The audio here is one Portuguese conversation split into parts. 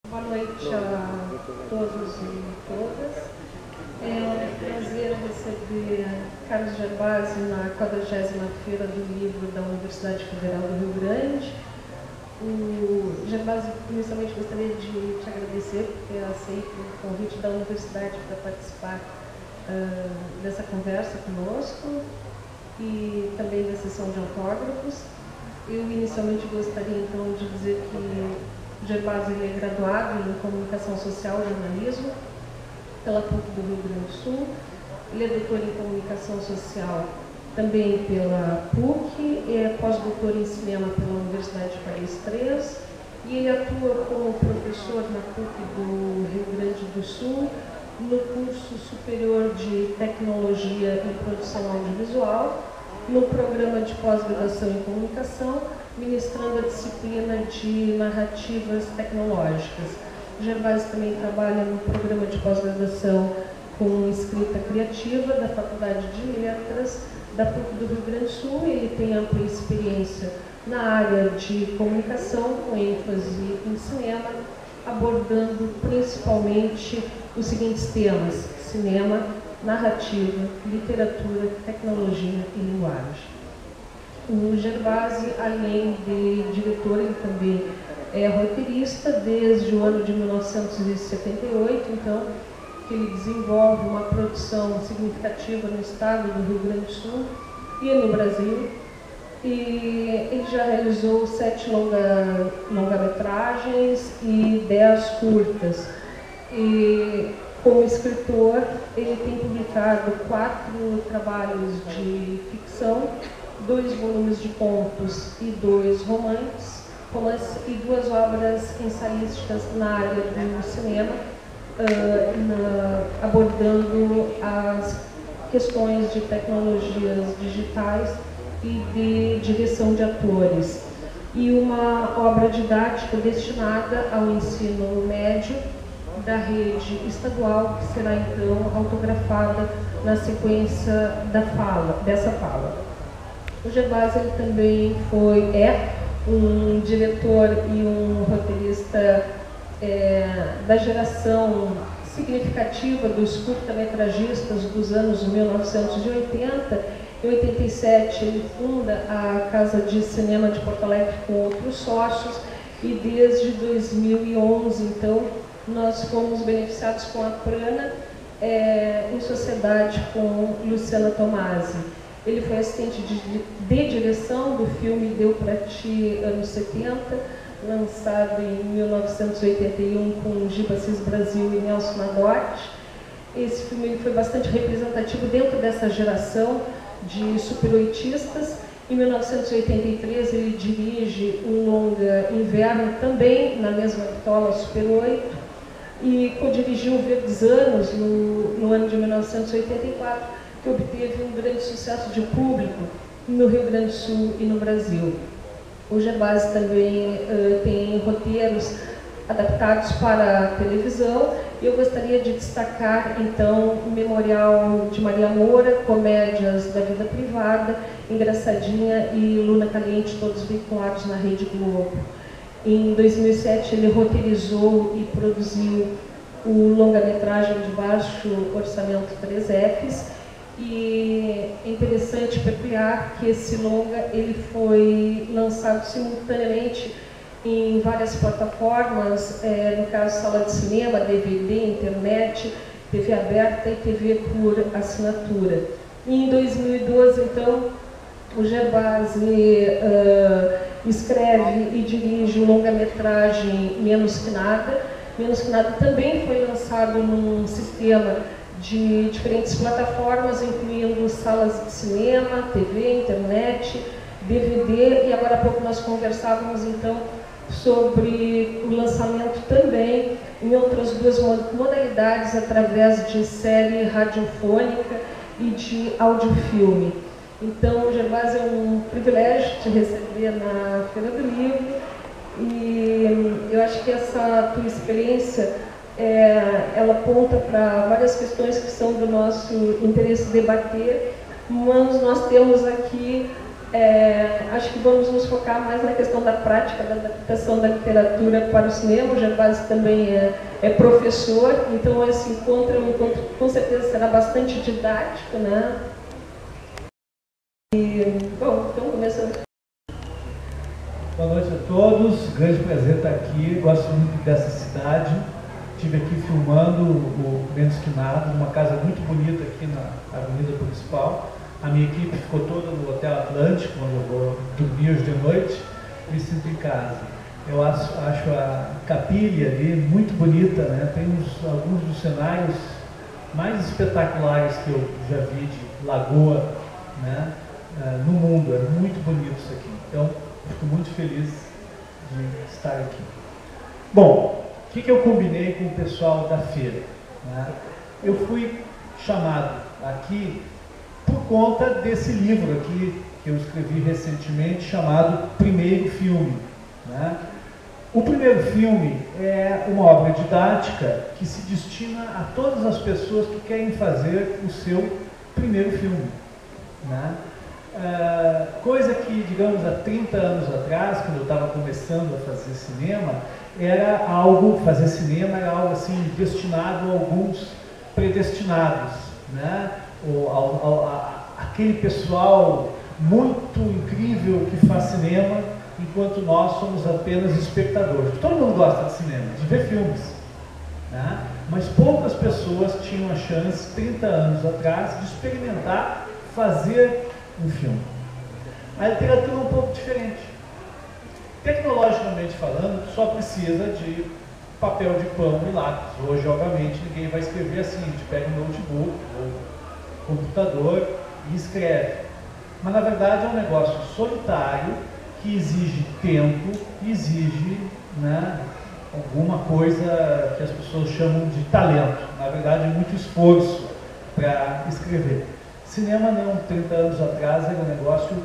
Boa noite a todos e todas. É um prazer receber Carlos Gervásio na 40ª Feira do Livro da Universidade Federal do Rio Grande. O Gervásio, inicialmente gostaria de te agradecer por ter aceito o convite da universidade para participar dessa conversa conosco e também da sessão de autógrafos. Eu inicialmente gostaria então de dizer que o Gervásio é graduado em Comunicação Social e Jornalismo pela PUC do Rio Grande do Sul. Ele é doutor em Comunicação Social também pela PUC, é pós-doutor em Cinema pela Universidade de Paris III e ele atua como professor na PUC do Rio Grande do Sul no curso superior de Tecnologia em Produção Audiovisual, no programa de pós-graduação em Comunicação, ministrando a disciplina de Narrativas Tecnológicas. Gervásio também trabalha no programa de pós-graduação com Escrita Criativa da Faculdade de Letras da PUC do Rio Grande do Sul. Ele tem ampla experiência na área de comunicação, com ênfase em cinema, abordando principalmente os seguintes temas: cinema, narrativa, literatura, tecnologia e linguagem. O Gervásio, além de diretor, ele também é roteirista desde o ano de 1978, então, que ele desenvolve uma produção significativa no estado do Rio Grande do Sul e no Brasil. E ele já realizou 7 longa-metragens e 10 curtas. E como escritor, ele tem publicado 4 trabalhos de ficção, 2 volumes de contos e 2 romances e 2 obras ensaísticas na área do cinema, abordando as questões de tecnologias digitais e de direção de atores. E uma obra didática destinada ao ensino médio da rede estadual, que será então autografada na sequência dessa fala. O Gervásio também é um diretor e um roteirista da geração significativa dos curta-metragistas dos anos 1980. Em 87 ele funda a Casa de Cinema de Porto Alegre com outros sócios e desde 2011, então, nós fomos beneficiados com a Prana em sociedade com Luciana Tomasi. Ele foi assistente de direção do filme Deu Pra Ti, anos 70, lançado em 1981 com Giba Cis Brasil e Nelson Nadotti. Esse filme ele foi bastante representativo dentro dessa geração de superoitistas. Em 1983 ele dirige um longa Inverno, também na mesma bitola Super 8, e co-dirigiu Verdes Anos no ano de 1984, que obteve um grande sucesso de público no Rio Grande do Sul e no Brasil. O Gervásio também tem roteiros adaptados para a televisão, e eu gostaria de destacar, então, o Memorial de Maria Moura, Comédias da Vida Privada, Engraçadinha e Luna Caliente, todos veiculados na Rede Globo. Em 2007, ele roteirizou e produziu o longa-metragem de baixo orçamento 3Fs, e é interessante, peculiar, que esse longa ele foi lançado simultaneamente em várias plataformas, no caso sala de cinema, DVD, internet, TV aberta e TV por assinatura. E em 2012, então, o Gervásio escreve e dirige o longa-metragem Menos Que Nada. Menos Que Nada também foi lançado num sistema de diferentes plataformas, incluindo salas de cinema, TV, internet, DVD, e agora há pouco nós conversávamos então sobre o lançamento também em outras 2 modalidades, através de série radiofônica e de audiofilme. Então, Gervásio, é um privilégio te receber na Feira do Livro, e eu acho que essa tua experiência ela aponta para várias questões que são do nosso interesse debater, mas nós temos aqui acho que vamos nos focar mais na questão da prática, da adaptação da literatura para o cinema. O Gervásio também é professor, então esse encontro com certeza será bastante didático, né? Bom, então começamos. Boa noite a todos, grande prazer estar aqui, gosto muito dessa cidade. Estive aqui filmando o Menos Que Nada, numa casa muito bonita aqui na Avenida Principal. A minha equipe ficou toda no Hotel Atlântico, onde eu vou dormir hoje de noite, me sinto em casa. Eu acho a capilha ali muito bonita, né? Tem alguns dos cenários mais espetaculares que eu já vi de lagoa, né? No mundo. É muito bonito isso aqui. Então, fico muito feliz de estar aqui. Bom, o que eu combinei com o pessoal da feira, né? Eu fui chamado aqui por conta desse livro aqui que eu escrevi recentemente, chamado Primeiro Filme, né? O primeiro filme é uma obra didática que se destina a todas as pessoas que querem fazer o seu primeiro filme, né? Coisa que, digamos, há 30 anos atrás, quando eu estava começando a fazer cinema, fazer cinema era algo assim, destinado a alguns predestinados, né? Aquele pessoal muito incrível que faz cinema, enquanto nós somos apenas espectadores. Todo mundo gosta de cinema, de ver filmes, né? Mas poucas pessoas tinham a chance, 30 anos atrás, de experimentar fazer um filme. A literatura é um pouco diferente. Tecnologicamente falando, só precisa de papel de pão e lápis. Hoje, obviamente, ninguém vai escrever assim. A gente pega um notebook ou computador e escreve. Mas, na verdade, é um negócio solitário que exige tempo, exige, né, alguma coisa que as pessoas chamam de talento. Na verdade, é muito esforço para escrever. Cinema não, 30 anos atrás era um negócio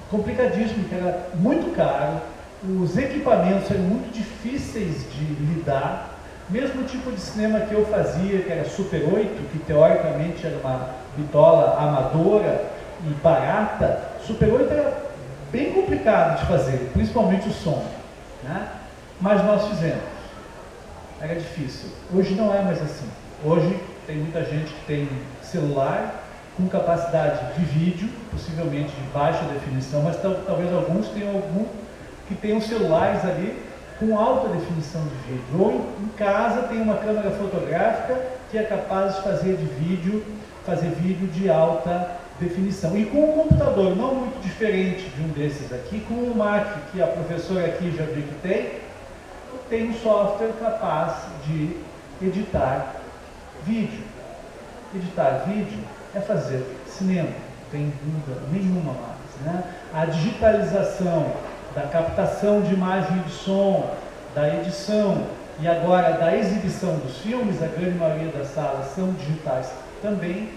complicadíssimo, que era muito caro, os equipamentos eram muito difíceis de lidar. Mesmo o tipo de cinema que eu fazia, que era Super 8, que teoricamente era uma bitola amadora e barata, Super 8 era bem complicado de fazer, principalmente o som, né? Mas nós fizemos. Era difícil. Hoje não é mais assim. Hoje tem muita gente que tem celular com capacidade de vídeo, possivelmente de baixa definição, mas talvez alguns tenham celulares ali com alta definição de vídeo. Ou em casa tem uma câmera fotográfica que é capaz de fazer vídeo de alta definição. E com um computador não muito diferente de um desses aqui, com um Mac, que a professora aqui já viu que tem um software capaz de editar vídeo. Editar vídeo é fazer cinema, não tem dúvida nenhuma mais, né? A digitalização da captação de imagem e de som, da edição e agora da exibição dos filmes, a grande maioria das salas são digitais também,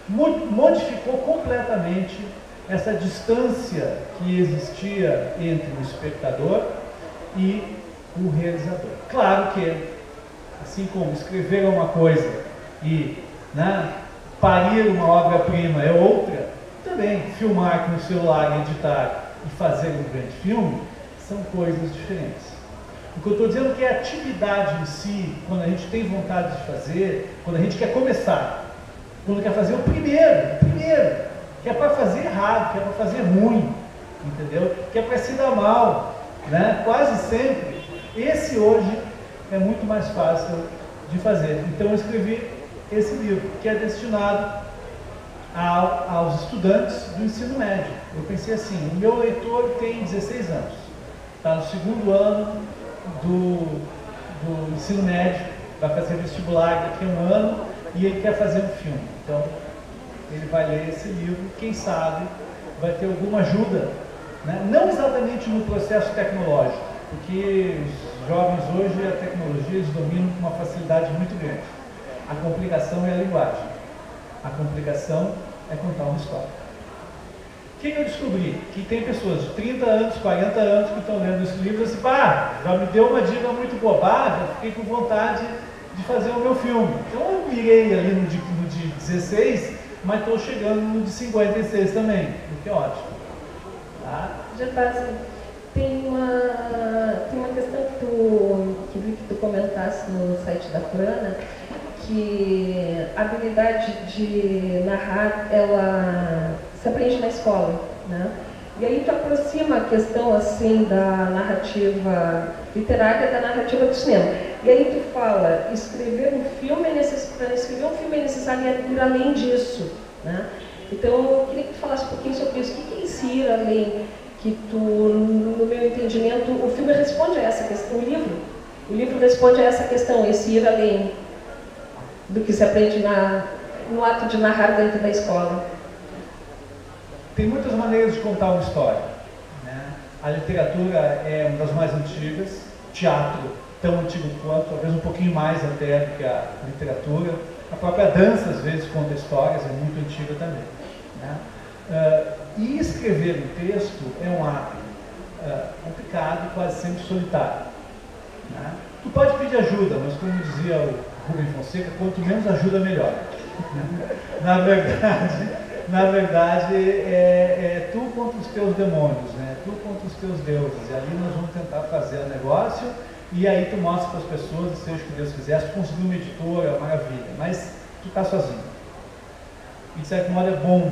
modificou completamente essa distância que existia entre o espectador e o realizador. Claro que, assim como escrever uma coisa e, né, parir uma obra-prima é outra, também filmar com o celular, editar e fazer um grande filme são coisas diferentes. O que eu estou dizendo é que a atividade em si, quando a gente tem vontade de fazer, quando a gente quer começar, quando quer fazer o primeiro, que é para fazer errado, que é para fazer ruim, entendeu? Que é para se dar mal, né? Quase sempre. Esse hoje é muito mais fácil de fazer. Então eu escrevi esse livro, que é destinado aos estudantes do ensino médio. Eu pensei assim, o meu leitor tem 16 anos, está no segundo ano do ensino médio, vai fazer vestibular daqui a um ano e ele quer fazer um filme. Então, ele vai ler esse livro, quem sabe vai ter alguma ajuda, né? Não exatamente no processo tecnológico, porque os jovens hoje a tecnologia eles dominam com uma facilidade muito grande. A complicação é a linguagem. A complicação é contar uma história. O que eu descobri? Que tem pessoas de 30 anos, 40 anos que estão lendo esse livro e assim, já me deu uma dica muito boa, já fiquei com vontade de fazer o meu filme. Então eu mirei ali no de 16, mas estou chegando no de 56 também, o que é ótimo. Tá? Já está assim. Tem uma questão que vi que tu comentasse no site da Prana, que a habilidade de narrar, ela se aprende na escola, né? E aí tu aproxima a questão assim da narrativa literária da narrativa do cinema. E aí tu fala, escrever um filme é necessário ir além disso, né? Então eu queria que tu falasse um pouquinho sobre isso. O que é esse ir além? Que tu, no meu entendimento, o filme responde a essa questão, o livro responde a essa questão, esse ir além do que se aprende no ato de narrar dentro da escola. Tem muitas maneiras de contar uma história, né? A literatura é uma das mais antigas, teatro tão antigo quanto, talvez um pouquinho mais até do que a literatura. A própria dança, às vezes, conta histórias, é muito antiga também, né? E escrever um texto é um ato complicado e quase sempre solitário, né? Tu pode pedir ajuda, mas como dizia o Rubem Fonseca, quanto menos ajuda, melhor. Na verdade é tu contra os teus demônios, né? Tu contra os teus deuses. E ali nós vamos tentar fazer o negócio e aí tu mostra para as pessoas, seja o que Deus quiser, se tu conseguir uma editora, maravilha, mas tu está sozinho. E de certo modo é bom.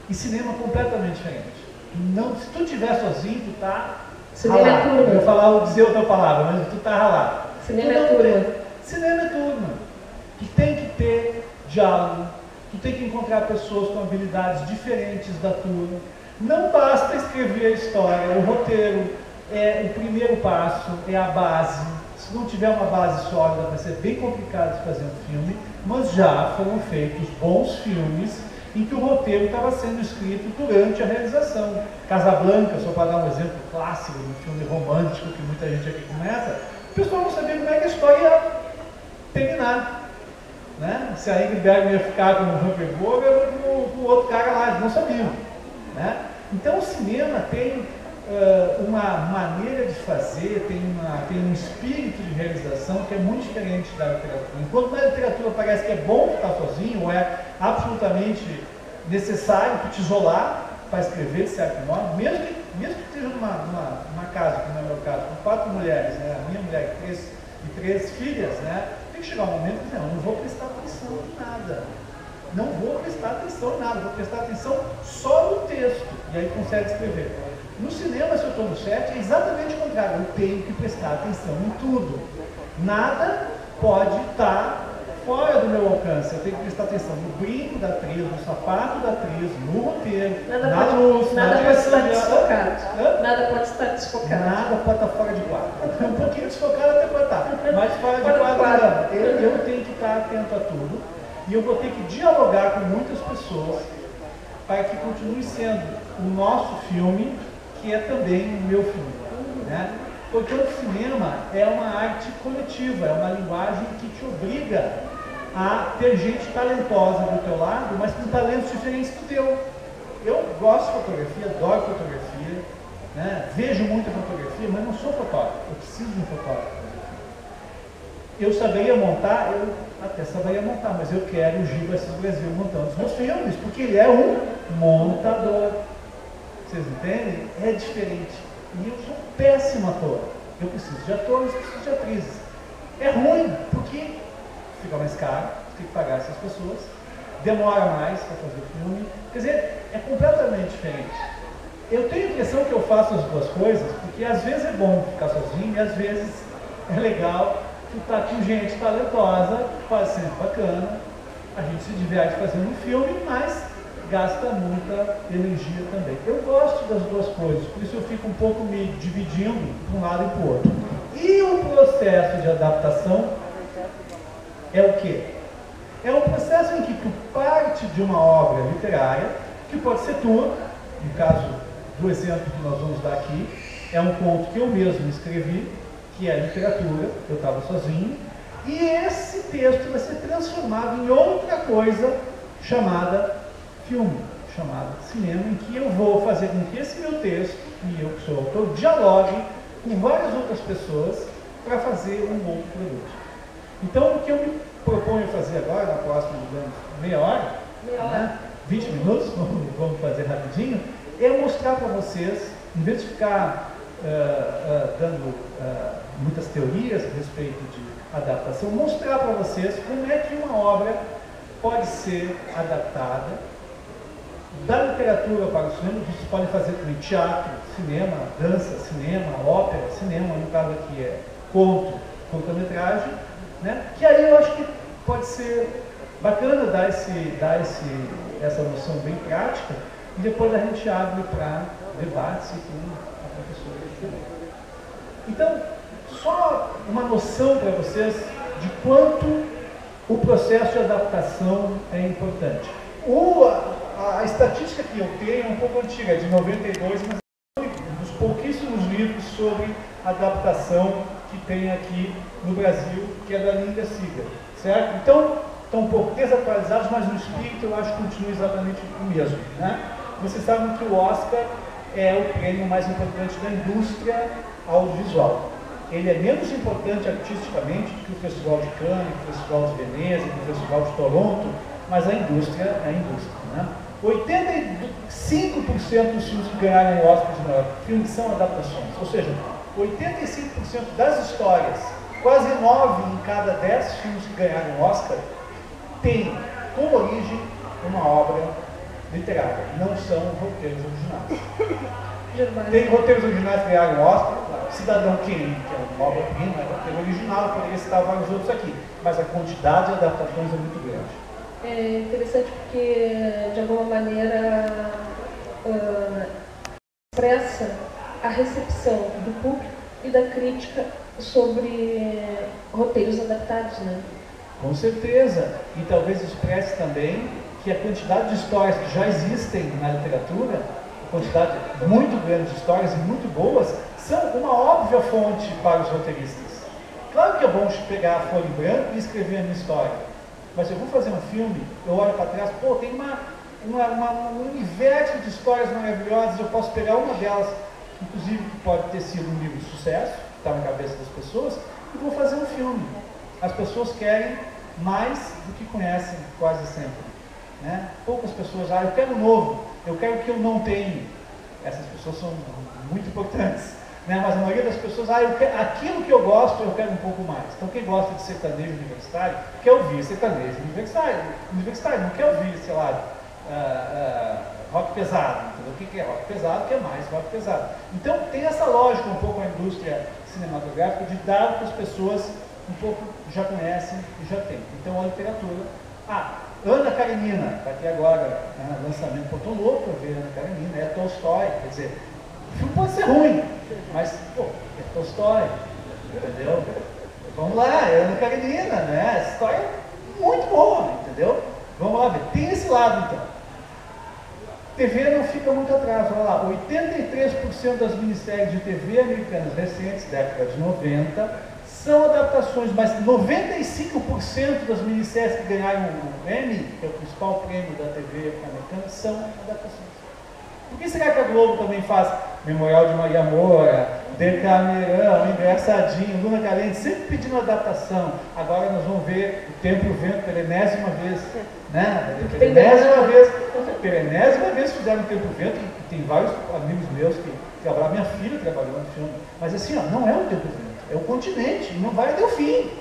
E cinema é completamente diferente. Não, se tu estiver sozinho, tu está ralado. Eu vou dizer outra palavra, mas tu está ralado. Cinema é turma. Cinema é turma. Tu tem que ter diálogo, tu tem que encontrar pessoas com habilidades diferentes da tua. Não basta escrever a história, o roteiro é o primeiro passo, é a base. Se não tiver uma base sólida, vai ser bem complicado de fazer um filme, mas já foram feitos bons filmes em que o roteiro estava sendo escrito durante a realização. Casablanca, só para dar um exemplo clássico de um filme romântico que muita gente aqui começa, o pessoal não sabia como é que a história ia terminar, né? Se a Ingrid Bergman ia ficar com o Humphrey Bogart ou com o outro cara lá, eles não sabiam, né? Então o cinema tem uma maneira de fazer, tem um espírito de realização que é muito diferente da literatura. Enquanto na literatura parece que é bom ficar sozinho, ou é absolutamente necessário tu te isolar para escrever de certo modo, mesmo que esteja numa casa, como é o meu caso, com 4 mulheres, né? A minha mulher e três filhas, né? Tem que chegar um momento que não vou prestar atenção em nada. Não vou prestar atenção em nada, vou prestar atenção só no texto. E aí consegue escrever. No cinema, se eu estou no set, é exatamente o contrário. Eu tenho que prestar atenção em tudo. Nada pode estar fora do meu alcance. Eu tenho que prestar atenção no brinco da atriz, no sapato da atriz, no roteiro, na luz, na direção. Nada pode estar desfocado. Nada pode estar desfocado. Nada pode estar fora de quadro. Um pouquinho desfocado até pode estar, mas fora de quadro não. Eu tenho que estar atento a tudo e eu vou ter que dialogar com muitas pessoas para que continue sendo o nosso filme, que é também o meu filme, né? Porque o cinema é uma arte coletiva, é uma linguagem que te obriga a ter gente talentosa do teu lado, mas com talentos diferentes do teu. Eu gosto de fotografia, adoro fotografia, né? Vejo muita fotografia, mas não sou fotógrafo, eu preciso de um fotógrafo. Eu saberia montar, eu até saberia montar, mas eu quero o Giba Assis Brasil montando os meus filmes, porque ele é um montador. Vocês entendem? É diferente. E eu sou um péssimo ator. Eu preciso de atores, preciso de atrizes. É ruim, porque fica mais caro, tem que pagar essas pessoas, demora mais para fazer o filme. Quer dizer, é completamente diferente. Eu tenho a impressão que eu faço as duas coisas, porque às vezes é bom ficar sozinho e às vezes é legal estar com gente talentosa, quase sempre bacana. A gente se diverte fazendo um filme, mas gasta muita energia também. Eu gosto das duas coisas, por isso eu fico um pouco me dividindo para um lado e para o outro. E o processo de adaptação é o quê? É um processo em que tu parte de uma obra literária, que pode ser tua, no caso do exemplo que nós vamos dar aqui, é um conto que eu mesmo escrevi, que é literatura, eu estava sozinho, e esse texto vai ser transformado em outra coisa chamada filme, chamado cinema, em que eu vou fazer com que esse meu texto, e eu que sou autor, dialogue com várias outras pessoas para fazer um outro produto. Então, o que eu me proponho fazer agora, na próxima, digamos, meia hora, né? 20 minutos, vamos fazer rapidinho, é mostrar para vocês, em vez de ficar dando muitas teorias a respeito de adaptação, mostrar para vocês como é que uma obra pode ser adaptada da literatura para o cinema. Vocês podem fazer também teatro, cinema, dança, cinema, ópera, cinema, no caso aqui é conto, curta-metragem, né? Que aí eu acho que pode ser bacana dar essa noção bem prática, e depois a gente abre para debates com a professora. Então, só uma noção para vocês de quanto o processo de adaptação é importante. A estatística que eu tenho é um pouco antiga, é de 92, mas é um dos pouquíssimos livros sobre adaptação que tem aqui no Brasil, que é da Linda Siga, certo? Então, estão um pouco desatualizados, mas no espírito eu acho que continua exatamente o mesmo, né? Vocês sabem que o Oscar é o prêmio mais importante da indústria audiovisual. Ele é menos importante artisticamente do que o Festival de Cannes, o Festival de Veneza, o Festival de Toronto, mas a indústria é a indústria, né? 85% dos filmes que ganharam o Oscar de melhor filme são adaptações, ou seja, 85% das histórias, quase 9 em cada 10 filmes que ganharam o Oscar, tem como origem uma obra literária, não são roteiros originais. Tem roteiros originais que ganharam o Oscar, Cidadão Kane, que é uma obra-prima, é um roteiro original, poderia citar vários outros aqui, mas a quantidade de adaptações é muito grande. É interessante porque, de alguma maneira, expressa a recepção do público e da crítica sobre roteiros adaptados, né? Com certeza, e talvez expresse também que a quantidade de histórias que já existem na literatura, a quantidade muito grande de histórias e muito boas, são uma óbvia fonte para os roteiristas. Claro que é bom pegar a folha em branco e escrever a minha história, mas eu vou fazer um filme, eu olho para trás, pô, tem um universo de histórias maravilhosas, eu posso pegar uma delas, inclusive que pode ter sido um livro de sucesso, que está na cabeça das pessoas, e vou fazer um filme. As pessoas querem mais do que conhecem, quase sempre, né? Poucas pessoas, eu quero novo, eu quero o que eu não tenho. Essas pessoas são muito importantes, né? Mas a maioria das pessoas, aquilo que eu gosto, eu quero um pouco mais. Então quem gosta de sertanejo universitário, quer ouvir sertanejo universitário, não quer ouvir, sei lá, rock pesado, entendeu? O que é rock pesado, quer mais rock pesado. Então tem essa lógica um pouco a indústria cinematográfica de dar o que as pessoas um pouco já conhecem e já têm. Então a literatura. Ana Karenina, está aqui agora, lançamento, estou louco para ver Ana Karenina, é Tolstói, quer dizer, o filme pode ser ruim, mas, pô, é Tolstói, entendeu? Vamos lá, é Ana Karenina, né? Essa história é muito boa, entendeu? Vamos lá ver, tem esse lado então. TV não fica muito atrás, olha lá, 83% das minisséries de TV americanas recentes, década de 90, são adaptações, mas 95% das minisséries que ganharam o Emmy, que é o principal prêmio da TV americana, são adaptações. Por que será que a Globo também faz Memorial de Maria Moura, Decamerão, Engraçadinho, Luna Calente, sempre pedindo adaptação? Agora nós vamos ver O Tempo e o Vento pela enésima vez, né? Pela enésima vez fizeram O Tempo e o Vento, e tem vários amigos meus que trabalharam, minha filha trabalhou no filme, mas assim, não é O Tempo e o Vento. É o continente, não vai até o fim.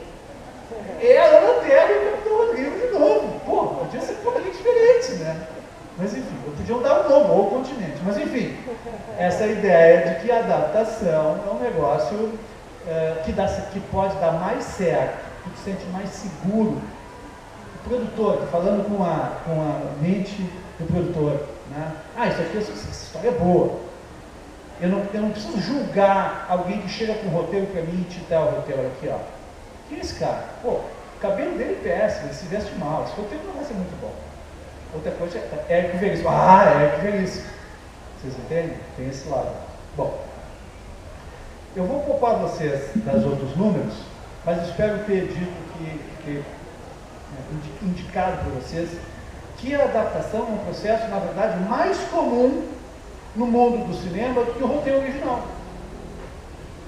É a Ana Terra e o Capitão Rodrigo de novo. Pô, podia ser um pouquinho diferente, né? Mas enfim, podiam dar um nome, ou o continente. Mas enfim, essa ideia de que a adaptação é um negócio que pode dar mais certo, que se sente mais seguro. O produtor, falando com a mente do produtor, né? Isso aqui, essa história é boa. Eu não preciso julgar alguém que chega com um roteiro para mim e te dá o roteiro aqui, ó. Quem é esse cara? Pô, o cabelo dele é péssimo, ele se veste mal, esse roteiro não vai ser muito bom. Outra coisa é Érico Veríssimo. Érico Veríssimo. Vocês entendem? Tem esse lado. Bom, eu vou poupar vocês das outros números, mas espero ter dito indicado para vocês que a adaptação é um processo, na verdade, mais comum no mundo do cinema do que o roteiro original.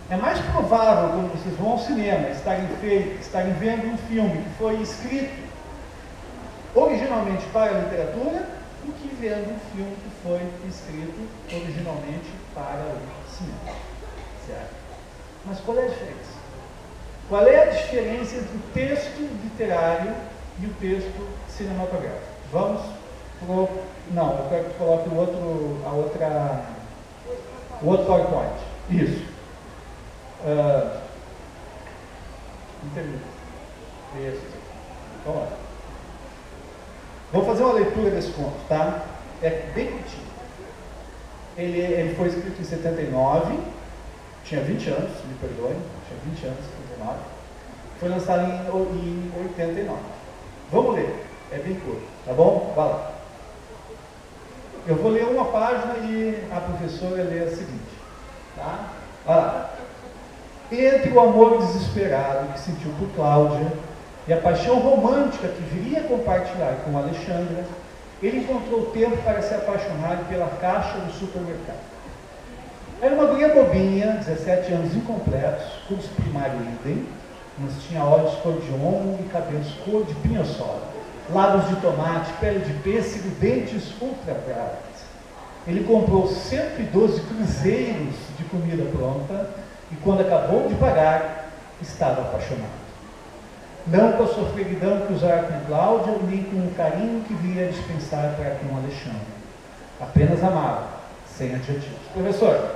É mais provável, quando vocês vão ao cinema, estarem vendo um filme que foi escrito originalmente para a literatura, do que vendo um filme que foi escrito originalmente para o cinema. Certo? Mas qual é a diferença? Qual é a diferença entre o texto literário e o texto cinematográfico? Vamos pro... Não, eu quero que tu coloque o outro PowerPoint. Isso. Texto. Vamos lá. Vou fazer uma leitura desse conto, tá? É bem curtinho. Ele foi escrito em 79, tinha 20 anos, me perdoem, tinha 20 anos, 79. Foi lançado em 89. Vamos ler, é bem curto, tá bom? Vai lá. Eu vou ler uma página e a professora lê a seguinte, tá? Vai lá. Entre o amor desesperado que sentiu por Cláudia e a paixão romântica que viria compartilhar com Alexandra, ele encontrou tempo para se apaixonar pela caixa do supermercado. Era uma guria bobinha, 17 anos incompletos, curso primário idem, mas tinha olhos cor de ongo e cabelos cor de pinho-sola, lábios de tomate, pele de pêssego, dentes ultra bravos. Ele comprou 112 cruzeiros de comida pronta e, quando acabou de pagar, estava apaixonado. Não com a sofreguidão que usara com Cláudia, nem com o carinho que viria dispensar para com Alexandre. Apenas amava, sem adjetivos. Professor,